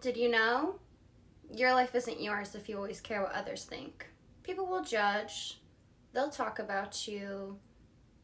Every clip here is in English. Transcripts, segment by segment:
Did you know? Your life isn't yours if you always care what others think. People will judge, they'll talk about you,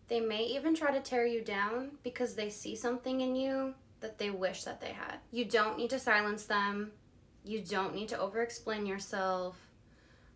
they may even try to tear you down because they see something in you that they wish that they had. You don't need to silence them, you don't need to over-explain yourself.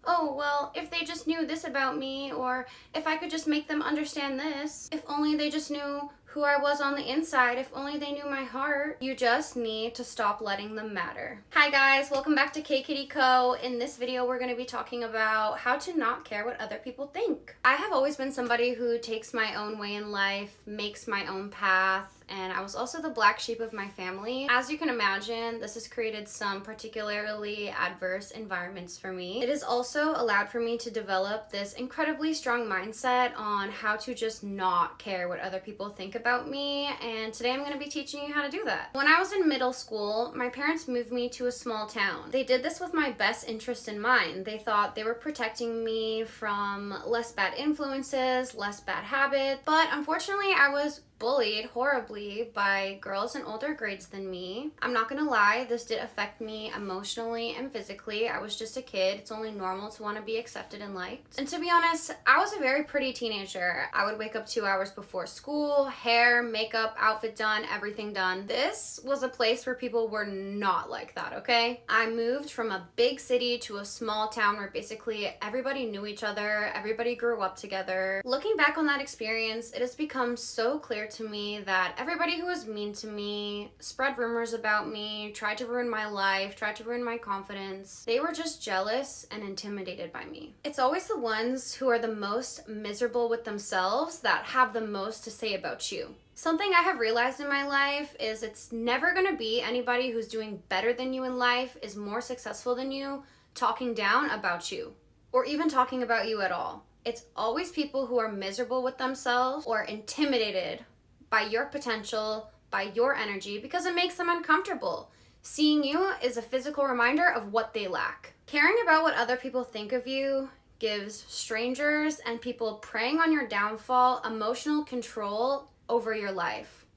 Oh, well, if they just knew this about me, or if I could just make them understand this, if only they just knew who I was on the inside, if only they knew my heart. You just need to stop letting them matter. Hi guys, welcome back to Kkittyco. In this video, we're going to be talking about how to not care what other people think. I have always been somebody who takes my own way in life, makes my own path, and I was also the black sheep of my family. As you can imagine, this has created some particularly adverse environments for me. It has also allowed for me to develop this incredibly strong mindset on how to just not care what other people think about me, and today I'm going to be teaching you how to do that. When I was in middle school, my parents moved me to a small town. They did this with my best interest in mind. They thought they were protecting me from less bad influences, less bad habits, but unfortunately I was bullied horribly by girls in older grades than me. I'm not gonna lie, this did affect me emotionally and physically. I was just a kid. It's only normal to want to be accepted and liked. And to be honest, I was a very pretty teenager. I would wake up 2 hours before school, hair, makeup, outfit done, everything done. This was a place where people were not like that, okay? I moved from a big city to a small town where basically everybody knew each other, everybody grew up together. Looking back on that experience, it has become so clear to me that everybody who was mean to me, spread rumors about me, tried to ruin my life, tried to ruin my confidence, they were just jealous and intimidated by me. It's always the ones who are the most miserable with themselves that have the most to say about you. Something I have realized in my life is it's never gonna be anybody who's doing better than you in life, is more successful than you, talking down about you, or even talking about you at all. It's always people who are miserable with themselves or intimidated by your potential, by your energy, because it makes them uncomfortable. Seeing you is a physical reminder of what they lack. Caring about what other people think of you gives strangers and people preying on your downfall emotional control over your life.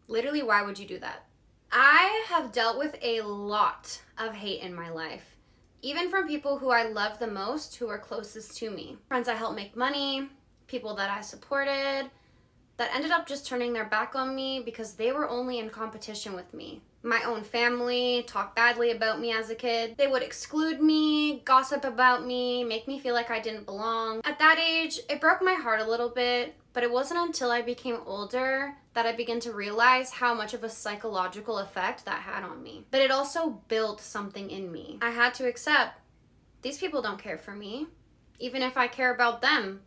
Literally, why would you do that? I have dealt with a lot of hate in my life, even from people who I love the most, who are closest to me. Friends I helped make money, people that I supported, that ended up just turning their back on me because they were only in competition with me. My own family talked badly about me as a kid. They would exclude me, gossip about me, make me feel like I didn't belong. At that age, it broke my heart a little bit, but it wasn't until I became older that I began to realize how much of a psychological effect that had on me. But it also built something in me. I had to accept these people don't care for me, even if I care about them.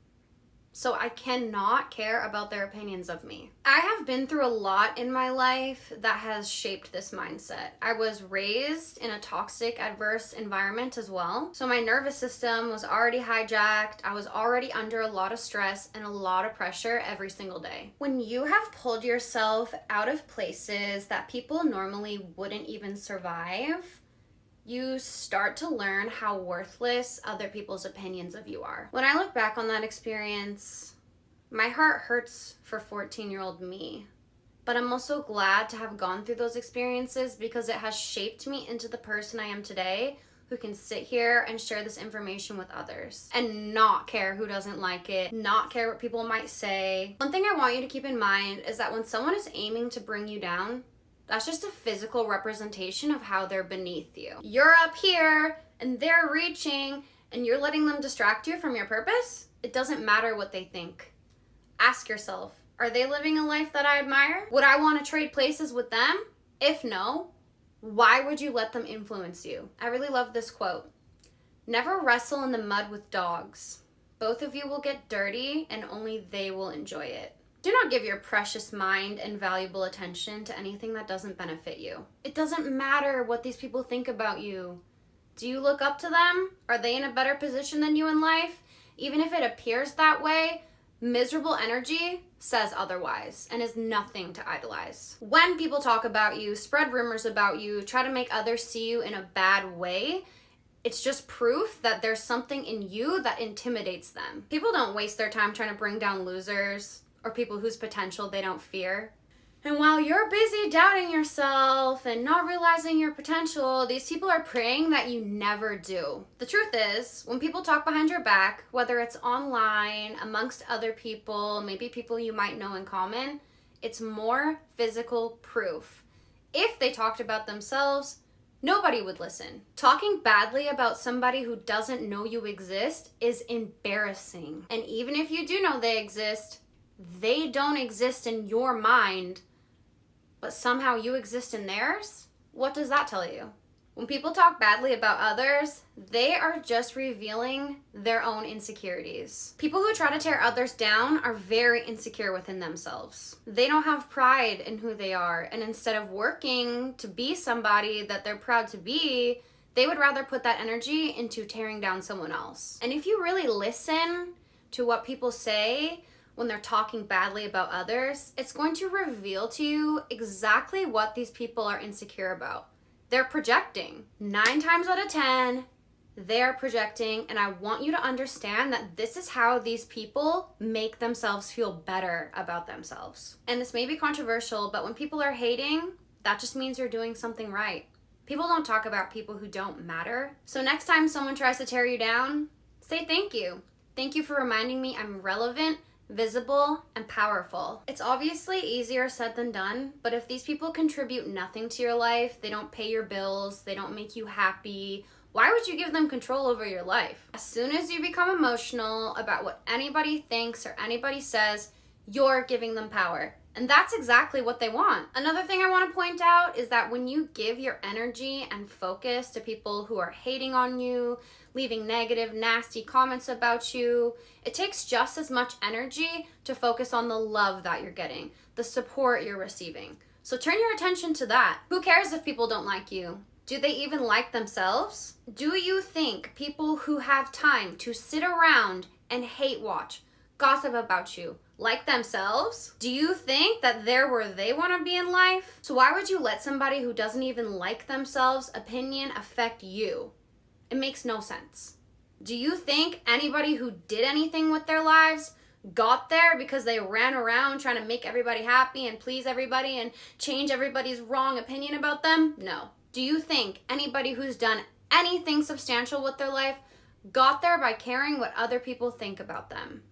So I cannot care about their opinions of me. I have been through a lot in my life that has shaped this mindset. I was raised in a toxic, adverse environment as well. So my nervous system was already hijacked. I was already under a lot of stress and a lot of pressure every single day. When you have pulled yourself out of places that people normally wouldn't even survive, you start to learn how worthless other people's opinions of you are. When I look back on that experience, my heart hurts for 14-year-old me. But I'm also glad to have gone through those experiences because it has shaped me into the person I am today, who can sit here and share this information with others and not care who doesn't like it, not care what people might say. One thing I want you to keep in mind is that when someone is aiming to bring you down, that's just a physical representation of how they're beneath you. You're up here and they're reaching and you're letting them distract you from your purpose? It doesn't matter what they think. Ask yourself, are they living a life that I admire? Would I want to trade places with them? If no, why would you let them influence you? I really love this quote. Never wrestle in the mud with dogs. Both of you will get dirty and only they will enjoy it. Do not give your precious mind and valuable attention to anything that doesn't benefit you. It doesn't matter what these people think about you. Do you look up to them? Are they in a better position than you in life? Even if it appears that way, miserable energy says otherwise and is nothing to idolize. When people talk about you, spread rumors about you, try to make others see you in a bad way, it's just proof that there's something in you that intimidates them. People don't waste their time trying to bring down losers or people whose potential they don't fear. And while you're busy doubting yourself and not realizing your potential, these people are praying that you never do. The truth is, when people talk behind your back, whether it's online, amongst other people, maybe people you might know in common, it's more physical proof. If they talked about themselves, nobody would listen. Talking badly about somebody who doesn't know you exist is embarrassing. And even if you do know they exist, they don't exist in your mind, but somehow you exist in theirs? What does that tell you? When people talk badly about others, they are just revealing their own insecurities. People who try to tear others down are very insecure within themselves. They don't have pride in who they are, and instead of working to be somebody that they're proud to be, they would rather put that energy into tearing down someone else. And if you really listen to what people say when they're talking badly about others, it's going to reveal to you exactly what these people are insecure about. They're projecting. 9 times out of 10, they're projecting, and I want you to understand that this is how these people make themselves feel better about themselves. And this may be controversial, but when people are hating, that just means you're doing something right. People don't talk about people who don't matter. So next time someone tries to tear you down, say thank you. Thank you for reminding me I'm relevant, visible, and powerful. It's obviously easier said than done, but if these people contribute nothing to your life, they don't pay your bills, they don't make you happy, why would you give them control over your life? As soon as you become emotional about what anybody thinks or anybody says, you're giving them power. And that's exactly what they want. Another thing I want to point out is that when you give your energy and focus to people who are hating on you, leaving negative, nasty comments about you, it takes just as much energy to focus on the love that you're getting, the support you're receiving. So turn your attention to that. Who cares if people don't like you? Do they even like themselves? Do you think people who have time to sit around and hate watch, gossip about you, like themselves? Do you think that they're where they want to be in life? So why would you let somebody who doesn't even like themselves' opinion affect you? It makes no sense. Do you think anybody who did anything with their lives got there because they ran around trying to make everybody happy and please everybody and change everybody's wrong opinion about them? No. Do you think anybody who's done anything substantial with their life got there by caring what other people think about them?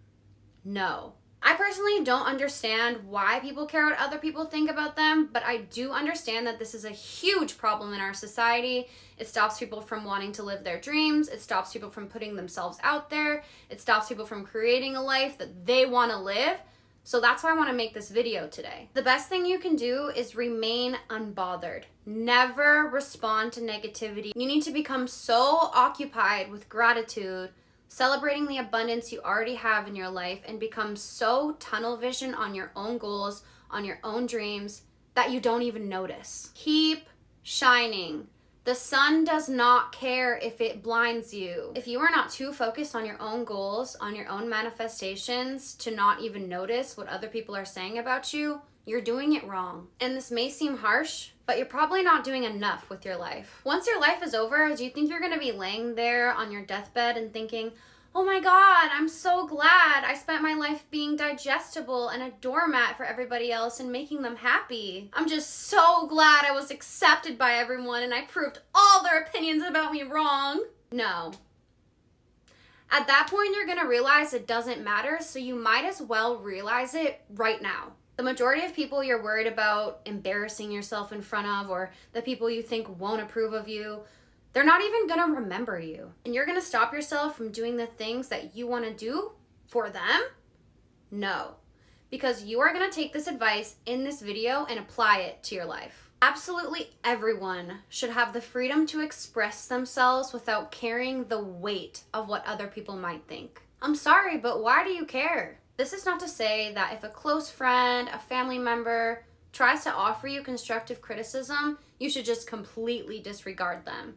No. I personally don't understand why people care what other people think about them, but I do understand that this is a huge problem in our society. It stops people from wanting to live their dreams. It stops people from putting themselves out there. It stops people from creating a life that they want to live. So that's why I want to make this video today. The best thing you can do is remain unbothered. Never respond to negativity. You need to become so occupied with gratitude, celebrating the abundance you already have in your life, and become so tunnel vision on your own goals, on your own dreams, that you don't even notice. Keep shining. The sun does not care if it blinds you. If you are not too focused on your own goals, on your own manifestations, to not even notice what other people are saying about you, you're doing it wrong. And this may seem harsh, but you're probably not doing enough with your life. Once your life is over, do you think you're gonna be laying there on your deathbed and thinking, oh my God, I'm so glad I spent my life being digestible and a doormat for everybody else and making them happy. I'm just so glad I was accepted by everyone and I proved all their opinions about me wrong. No. At that point, you're gonna realize it doesn't matter, so you might as well realize it right now. The majority of people you're worried about embarrassing yourself in front of, or the people you think won't approve of you, they're not even gonna remember you. And you're gonna stop yourself from doing the things that you wanna do for them? No. Because you are gonna take this advice in this video and apply it to your life. Absolutely everyone should have the freedom to express themselves without carrying the weight of what other people might think. I'm sorry, but why do you care? This is not to say that if a close friend, a family member, tries to offer you constructive criticism, you should just completely disregard them.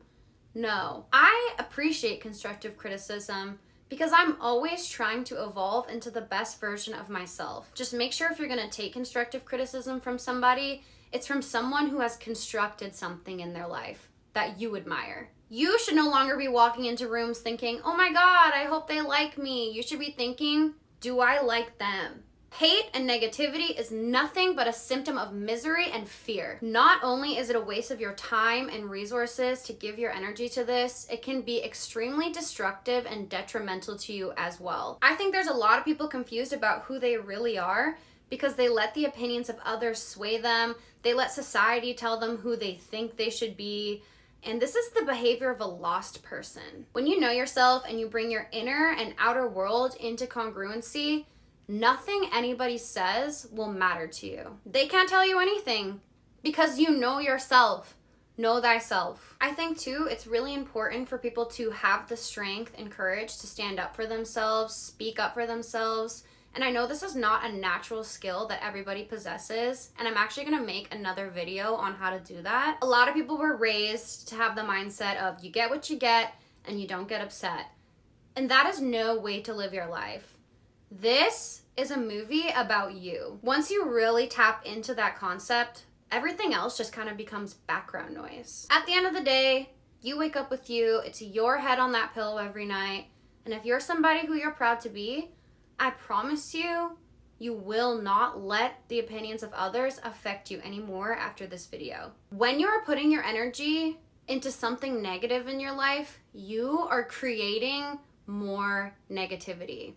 No, I appreciate constructive criticism because I'm always trying to evolve into the best version of myself. Just make sure if you're gonna take constructive criticism from somebody, it's from someone who has constructed something in their life that you admire. You should no longer be walking into rooms thinking, oh my God, I hope they like me. You should be thinking, do I like them? Hate and negativity is nothing but a symptom of misery and fear. Not only is it a waste of your time and resources to give your energy to this, it can be extremely destructive and detrimental to you as well. I think there's a lot of people confused about who they really are because they let the opinions of others sway them. They let society tell them who they think they should be. And this is the behavior of a lost person. When you know yourself and you bring your inner and outer world into congruency, nothing anybody says will matter to you. They can't tell you anything because you know yourself. Know thyself. I think too, it's really important for people to have the strength and courage to stand up for themselves, speak up for themselves. And I know this is not a natural skill that everybody possesses, and I'm actually gonna make another video on how to do that. A lot of people were raised to have the mindset of you get what you get and you don't get upset. And that is no way to live your life. This is a movie about you. Once you really tap into that concept, everything else just kind of becomes background noise. At the end of the day, you wake up with you, it's your head on that pillow every night, and if you're somebody who you're proud to be, I promise you, you will not let the opinions of others affect you anymore after this video. When you are putting your energy into something negative in your life, you are creating more negativity.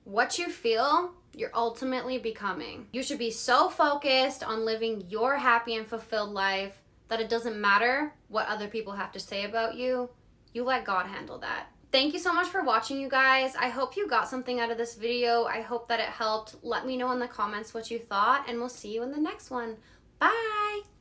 What you feel, you're ultimately becoming. You should be so focused on living your happy and fulfilled life that it doesn't matter what other people have to say about you. You let God handle that. Thank you so much for watching, you guys. I hope you got something out of this video. I hope that it helped. Let me know in the comments what you thought, and we'll see you in the next one. Bye!